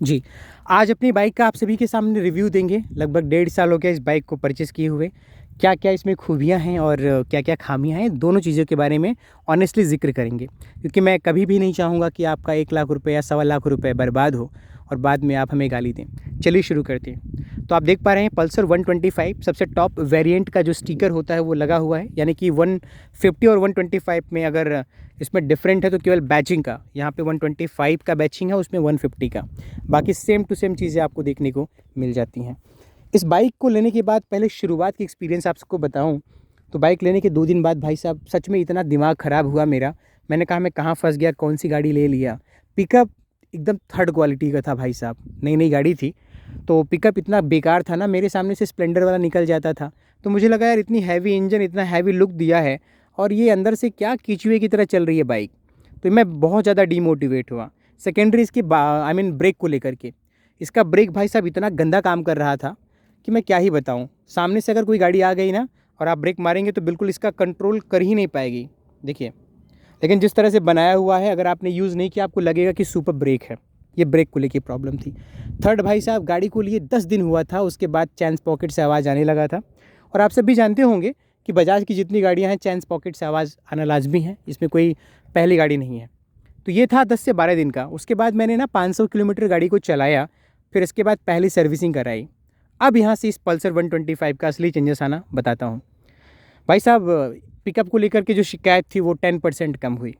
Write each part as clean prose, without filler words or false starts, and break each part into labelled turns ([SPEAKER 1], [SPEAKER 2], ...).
[SPEAKER 1] जी, आज अपनी बाइक का आप सभी के सामने रिव्यू देंगे। लगभग 1.5 साल हो गया इस बाइक को परचेज़ किए हुए। क्या-क्या इसमें खूबियाँ हैं और क्या-क्या ख़ामियाँ हैं, दोनों चीज़ों के बारे में ऑनेस्टली ज़िक्र करेंगे। क्योंकि मैं कभी भी नहीं चाहूँगा कि आपका 1 लाख रुपए या सवा लाख रुपए बर्बाद हो और बाद में आप हमें गाली दें। चलिए शुरू करते हैं। तो आप देख पा रहे हैं पल्सर 125 सबसे टॉप वेरिएंट का जो स्टिकर होता है वो लगा हुआ है। यानी कि 150 और 125 में अगर इसमें डिफरेंट है तो केवल बैचिंग का। यहाँ पे 125 का बैचिंग है, उसमें 150 का। बाकी सेम टू सेम चीज़ें आपको देखने को मिल जाती हैं। इस बाइक को लेने के बाद पहले शुरुआत की एक्सपीरियंस आपको बताऊं तो बाइक लेने के 2 दिन बाद भाई साहब सच में इतना दिमाग ख़राब हुआ मेरा। मैंने कहा मैं कहाँ फंस गया, कौन सी गाड़ी ले लिया। पिकअप एकदम थर्ड क्वालिटी का था भाई साहब, नई नई गाड़ी थी तो पिकअप इतना बेकार था ना, मेरे सामने से स्प्लेंडर वाला निकल जाता था। तो मुझे लगा यार इतनी हैवी इंजन, इतना हैवी लुक दिया है और ये अंदर से क्या कीचुए की तरह चल रही है बाइक। तो मैं बहुत ज़्यादा डीमोटिवेट हुआ। सेकेंडरी इसकी ब्रेक को लेकर के, इसका ब्रेक भाई साहब इतना गंदा काम कर रहा था कि मैं क्या ही बताऊं। सामने से अगर कोई गाड़ी आ गई ना और आप ब्रेक मारेंगे तो बिल्कुल इसका कंट्रोल कर ही नहीं पाएगी। देखिए, लेकिन जिस तरह से बनाया हुआ है, अगर आपने यूज़ नहीं किया आपको लगेगा कि सुपर ब्रेक है। ये ब्रेक को लेकर प्रॉब्लम थी। थर्ड भाई साहब, गाड़ी को लिए 10 दिन हुआ था, उसके बाद चैन पॉकेट से आवाज़ आने लगा था। और आप सब भी जानते होंगे कि बजाज की जितनी गाड़ियाँ हैं चैन पॉकेट से आवाज़ आना लाजमी है, इसमें कोई पहली गाड़ी नहीं है। तो ये था 10 से 12 दिन का। उसके बाद मैंने ना 500 किलोमीटर गाड़ी को चलाया, फिर इसके बाद पहली सर्विसिंग कराई। अब यहाँ से इस पल्सर 125 का असली चेंजेस आना बताता हूँ। भाई साहब, पिकअप को लेकर के जो शिकायत थी वो 10% कम हुई।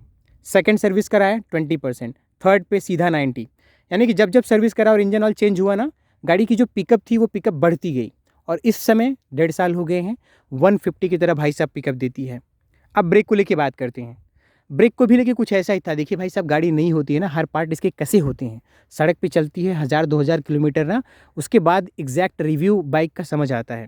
[SPEAKER 1] सेकंड सर्विस कराया 20%, थर्ड पे सीधा 90। यानी कि जब जब सर्विस करा और इंजन ऑयल चेंज हुआ ना, गाड़ी की जो पिकअप थी वो पिकअप बढ़ती गई। और इस समय 1.5 साल हो गए हैं, 150 की तरह भाई साहब पिकअप देती है। अब ब्रेक को लेके बात करते हैं। ब्रेक को भी लेके कुछ ऐसा ही था। देखिए भाई साहब, गाड़ी नहीं होती है ना, हर पार्ट इसके कसे होते हैं। सड़क पे चलती है 1000-2000 किलोमीटर ना, उसके बाद एग्जैक्ट रिव्यू बाइक का समझ आता है।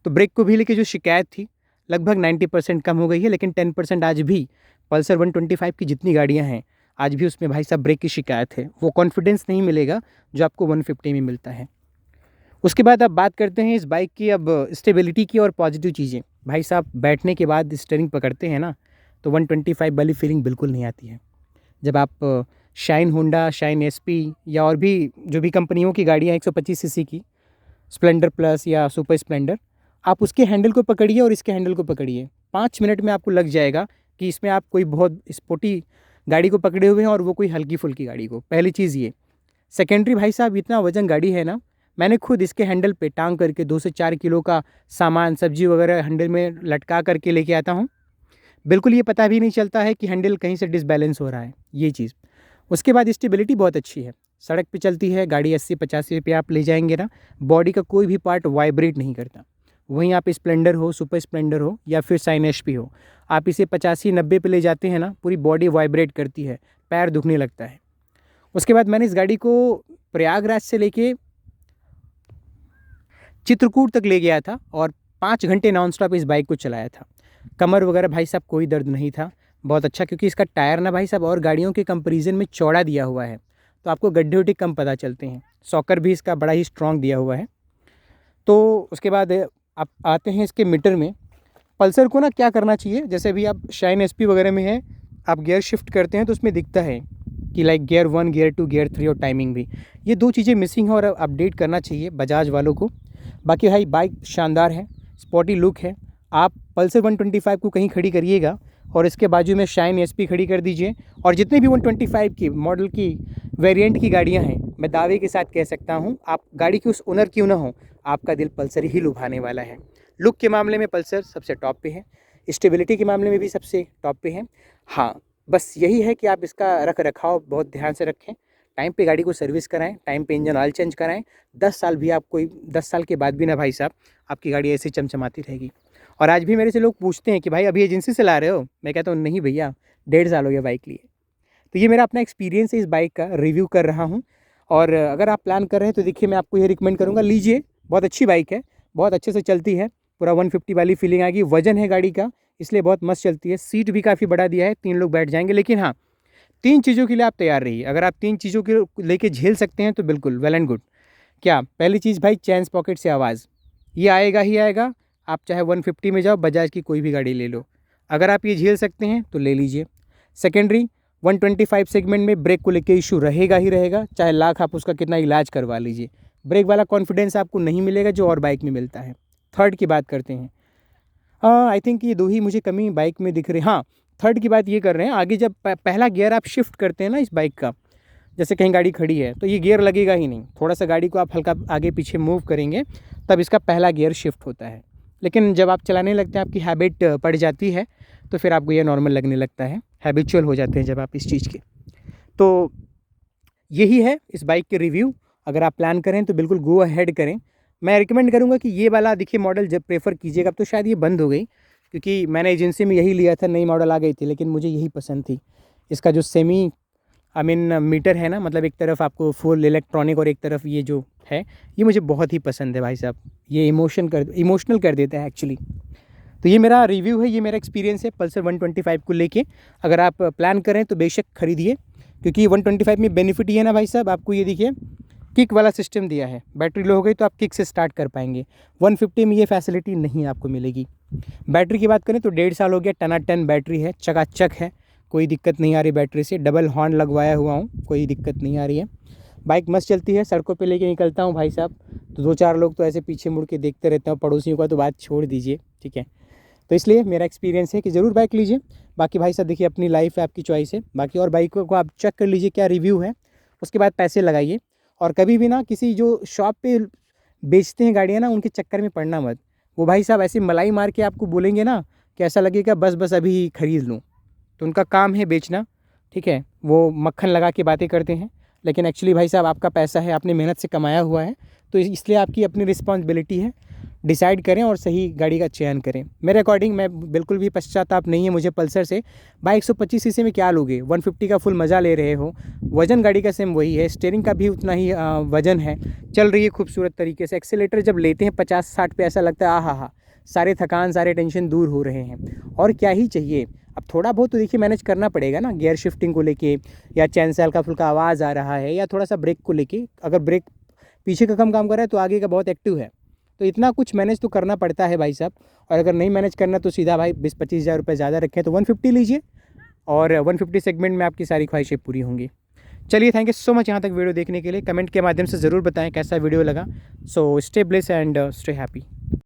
[SPEAKER 1] तो ब्रेक को भी लेके जो शिकायत थी लगभग 90% कम हो गई है, लेकिन 10% आज भी पल्सर 125 की जितनी गाड़ियाँ हैं आज भी उसमें भाई साहब ब्रेक की शिकायत है। वो कॉन्फिडेंस नहीं मिलेगा जो आपको 150 में मिलता है। उसके बाद अब बात करते हैं इस बाइक की अब स्टेबिलिटी की और पॉजिटिव चीज़ें। भाई साहब, बैठने के बाद स्टीयरिंग पकड़ते हैं ना तो 125 वाली फीलिंग बिल्कुल नहीं आती है। जब आप शाइन होंडा, शाइन एसपी या और भी जो भी कंपनियों की गाड़ियाँ 125 सीसी की, स्प्लेंडर प्लस या सुपर स्प्लेंडर, आप उसके हैंडल को पकड़िए और इसके हैंडल को पकड़िए, 5 मिनट में आपको लग जाएगा कि इसमें आप कोई बहुत स्पोर्टी गाड़ी को पकड़े हुए हैं और वो कोई हल्की फुल्की गाड़ी को। पहली चीज़ ये। सेकेंडरी भाई साहब, इतना वजन गाड़ी है ना, मैंने खुद इसके हैंडल पे टांग करके 2 से 4 किलो का सामान, सब्जी वगैरह हैंडल में लटका करके लेके आता हूँ। बिल्कुल ये पता भी नहीं चलता है कि हैंडल कहीं से डिसबैलेंस हो रहा है, ये चीज़। उसके बाद स्टेबिलिटी बहुत अच्छी है। सड़क पे चलती है गाड़ी, 80-85 पे आप ले जाएंगे ना, बॉडी का कोई भी पार्ट वाइब्रेट नहीं करता। वहीं आप स्प्लेंडर हो, सुपर स्प्लेंडर हो या फिर साइन एचपी हो, आप इसे 85-90 पे ले जाते हैं ना, पूरी बॉडी वाइब्रेट करती है, पैर दुखने लगता है। उसके बाद मैंने इस गाड़ी को प्रयागराज से लेके चित्रकूट तक ले गया था और 5 घंटे नॉन स्टॉप इस बाइक को चलाया था। कमर वगैरह भाई साहब कोई दर्द नहीं था। बहुत अच्छा, क्योंकि इसका टायर ना भाई साहब और गाड़ियों के कंपैरिजन में चौड़ा दिया हुआ है, तो आपको गड्ढे उड्ढे कम पता चलते हैं। सॉकर भी इसका बड़ा ही स्ट्रॉन्ग दिया हुआ है। तो उसके बाद आप आते हैं इसके मीटर में। पल्सर को ना क्या करना चाहिए, जैसे अभी आप शाइन एसपी वगैरह में है, आप गियर शिफ्ट करते हैं तो उसमें दिखता है कि लाइक गियर 1, गियर 2, गियर 3 और टाइमिंग भी। ये 2 चीज़ें मिसिंग है और अपडेट करना चाहिए बजाज वालों को। बाकी भाई बाइक शानदार है, स्पॉटी लुक है। आप पल्सर 125 को कहीं खड़ी करिएगा और इसके बाजू में शाइन एसपी खड़ी कर दीजिए, और जितने भी 125 की मॉडल की वेरिएंट की गाड़ियां हैं, मैं दावे के साथ कह सकता हूं, आप गाड़ी की उस ओनर क्यों ना हो, आपका दिल पल्सर ही लुभाने वाला है। लुक के मामले में पल्सर सबसे टॉप पे है, स्टेबिलिटी के मामले में भी सबसे टॉप पे है। हाँ, बस यही है कि आप इसका रख रखाव बहुत ध्यान से रखें, टाइम पे गाड़ी को सर्विस कराएं, टाइम पे इंजन ऑयल चेंज कराएं। 10 साल भी आप कोई 10 साल के बाद भी ना भाई साहब आपकी गाड़ी ऐसे चमचमाती रहेगी। और आज भी मेरे से लोग पूछते हैं कि भाई अभी एजेंसी से ला रहे हो, मैं कहता हूँ नहीं भैया, 1.5 साल हो गया बाइक लिए। तो ये मेरा अपना एक्सपीरियंस है, इस बाइक का रिव्यू कर रहा हूँ। और अगर आप प्लान कर रहे हैं तो देखिए, मैं आपको ये रिकमेंड करूँगा, लीजिए। बहुत अच्छी बाइक है, बहुत अच्छे से चलती है, पूरा 150 वाली फीलिंग आएगी। वजन है गाड़ी का, इसलिए बहुत मस्त चलती है। सीट भी काफ़ी बड़ा दिया है, 3 लोग बैठ जाएंगे। लेकिन हाँ, 3 चीज़ों के लिए आप तैयार रहिए। अगर आप 3 चीज़ों के लेके झेल सकते हैं तो बिल्कुल वेल एंड गुड। क्या? पहली चीज़ भाई, चैन पॉकेट से आवाज़, ये आएगा ही आएगा। आप चाहे 150 में जाओ, बजाज की कोई भी गाड़ी ले लो, अगर आप ये झेल सकते हैं तो ले लीजिए। सेकेंडरी, 125 सेगमेंट में ब्रेक को लेके इशू रहेगा ही रहेगा, चाहे लाख आप उसका कितना इलाज करवा लीजिए, ब्रेक वाला कॉन्फिडेंस आपको नहीं मिलेगा जो और बाइक में मिलता है। थर्ड की बात करते हैं, आई थिंक ये दो ही मुझे कमी बाइक में दिख रही। हाँ, थर्ड की बात ये कर रहे हैं, आगे जब पहला गियर आप शिफ्ट करते हैं ना इस बाइक का, जैसे कहीं गाड़ी खड़ी है तो ये गियर लगेगा ही नहीं, थोड़ा सा गाड़ी को आप हल्का आगे पीछे मूव करेंगे तब इसका पहला गियर शिफ्ट होता है। लेकिन जब आप चलाने लगते हैं, आपकी हैबिट पड़ जाती है, तो फिर आपको ये नॉर्मल लगने लगता है, हैबिचुअल हो जाते हैं जब आप इस चीज़ के। तो यही है इस बाइक के रिव्यू। अगर आप प्लान करें तो बिल्कुल गो अहेड करें। मैं रिकमेंड करूँगा कि ये वाला देखिए मॉडल जब प्रेफर कीजिएगा, अब तो शायद ये बंद हो गई, क्योंकि मैंने एजेंसी में यही लिया था, नई मॉडल आ गई थी, लेकिन मुझे यही पसंद थी। इसका जो सेमी मीटर है ना, मतलब एक तरफ आपको फुल इलेक्ट्रॉनिक और एक तरफ ये जो है, ये मुझे बहुत ही पसंद है भाई साहब। ये इमोशनल कर देता है एक्चुअली। तो ये मेरा रिव्यू है, ये मेरा एक्सपीरियंस है पल्सर 125 को लेके। अगर आप प्लान करें तो बेशक खरीदिए, क्योंकि 125 में बेनिफिट ये है ना भाई साहब, आपको ये देखिए किक वाला सिस्टम दिया है, बैटरी लो हो गई तो आप किक से स्टार्ट कर पाएंगे। 150 में ये फैसिलिटी नहीं आपको मिलेगी। बैटरी की बात करें तो 1.5 साल हो गया, टनाटन बैटरी है, चकाचक है, कोई दिक्कत नहीं आ रही बैटरी से। डबल हॉर्न लगवाया हुआ हूँ, कोई दिक्कत नहीं आ रही है। बाइक मस्त चलती है, सड़कों पे लेके निकलता हूँ भाई साहब तो 2-4 लोग तो ऐसे पीछे मुड़ के देखते रहते हैं, पड़ोसियों का तो बात छोड़ दीजिए, ठीक है। तो इसलिए मेरा एक्सपीरियंस है कि ज़रूर बाइक लीजिए। बाकी भाई साहब देखिए अपनी लाइफ है, आपकी चॉइस है, बाकी और बाइकों को आप चेक कर लीजिए क्या रिव्यू है, उसके बाद पैसे लगाइए। और कभी भी ना किसी जो शॉप पे बेचते हैं गाड़ियाँ ना, उनके चक्कर में पड़ना मत। वो भाई साहब ऐसी मलाई मार के आपको बोलेंगे ना कि ऐसा लगेगा बस अभी ख़रीद लूँ। तो उनका काम है बेचना, ठीक है, वो मक्खन लगा के बातें करते हैं, लेकिन एक्चुअली भाई साहब आपका पैसा है, आपने मेहनत से कमाया हुआ है, तो इसलिए आपकी अपनी रिस्पॉन्सिबिलिटी है, डिसाइड करें और सही गाड़ी का चयन करें। मेरे अकॉर्डिंग मैं बिल्कुल भी पश्चाताप नहीं है मुझे पल्सर से। भाई 125 सीसी में क्या लोगे, 150 का फुल मज़ा ले रहे हो, वज़न गाड़ी का सेम वही है, स्टीयरिंग का भी उतना ही वज़न है, चल रही है खूबसूरत तरीके से। एक्सेलेटर जब लेते हैं 50-60 पे ऐसा लगता है आहा हा, सारे थकान सारे टेंशन दूर हो रहे हैं, और क्या ही चाहिए। अब थोड़ा बहुत तो देखिए मैनेज करना पड़ेगा ना, गियर शिफ्टिंग को लेके, या चैन से हल्का फुल्का आवाज़ आ रहा है, या थोड़ा सा ब्रेक को लेके, अगर ब्रेक पीछे का कम काम कर रहा है तो आगे का बहुत एक्टिव है, तो इतना कुछ मैनेज तो करना पड़ता है भाई साहब। और अगर नहीं मैनेज करना तो सीधा भाई 20-25 हज़ार रुपये ज़्यादा रखें तो 150 लीजिए, और 150 सेगमेंट में आपकी सारी ख्वाहिशें पूरी होंगी। चलिए, थैंक यू सो मच यहाँ तक वीडियो देखने के लिए। कमेंट के माध्यम से ज़रूर बताएं कैसा वीडियो लगा। So stay bless and stay happy.